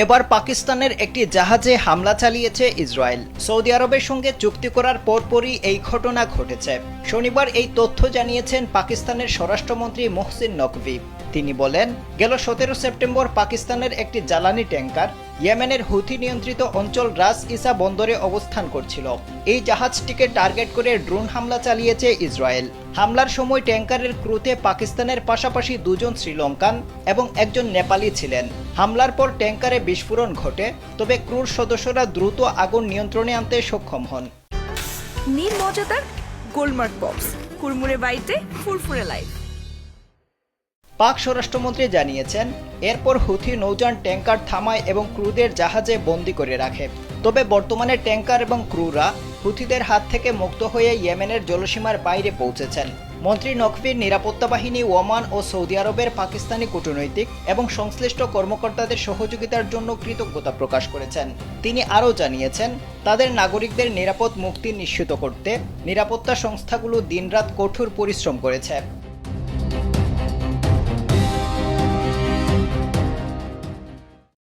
এবার পাকিস্তানের একটি জাহাজে হামলা চালিয়েছে ইসরায়েল। সৌদি আরবের সঙ্গে চুক্তি করার পরপরই এই ঘটনা ঘটেছে। শনিবার এই তথ্য জানিয়েছেন পাকিস্তানের স্বরাষ্ট্রমন্ত্রী মোহসিন নকভি। তিনি বলেন, গেল 17 সেপ্টেম্বর পাকিস্তানের একটি জ্বালানি ট্যাঙ্কার ইয়েমেনের হুথি নিয়ন্ত্রিত অঞ্চল রাস ইসা বন্দরে অবস্থান করছিল। এই জাহাজটিকে টার্গেট করে ড্রোন হামলা চালিয়েছে ইসরায়েল। হামলার সময় ট্যাঙ্কারের ক্রুতে পাকিস্তানের পাশাপাশি 2 জন শ্রীলঙ্কান এবং 1 জন নেপালি ছিলেন। হামলার পর ট্যাঙ্কারে বিস্ফোরণ ঘটে, তবে ক্রুর সদস্যরা দ্রুত আগুন নিয়ন্ত্রণে আনতে সক্ষম হন। নীল মজাদার গোলমার্ক বক্স, কুরমুরে বাইতে ফুরফুরে লাইফ। পাক স্বরাষ্ট্রমন্ত্রী জানিয়েছেন, এরপর হুথি নৌযান ট্যাঙ্কার থামায় এবং ক্রুদের জাহাজে বন্দী করে রাখে। তবে বর্তমানে ট্যাঙ্কার এবং ক্রুরা হুথিদের হাত থেকে মুক্ত হয়ে ইয়েমেনের জলসীমার বাইরে পৌঁছেছেন। মন্ত্রী নকভির নিরাপত্তা বাহিনী ওমান ও সৌদি আরবের পাকিস্তানি কূটনৈতিক এবং সংশ্লিষ্ট কর্মকর্তাদের সহযোগিতার জন্য কৃতজ্ঞতা প্রকাশ করেছেন। তিনি আরও জানিয়েছেন, তাদের নাগরিকদের নিরাপদ মুক্তি নিশ্চিত করতে নিরাপত্তা সংস্থাগুলো দিনরাত কঠোর পরিশ্রম করেছে।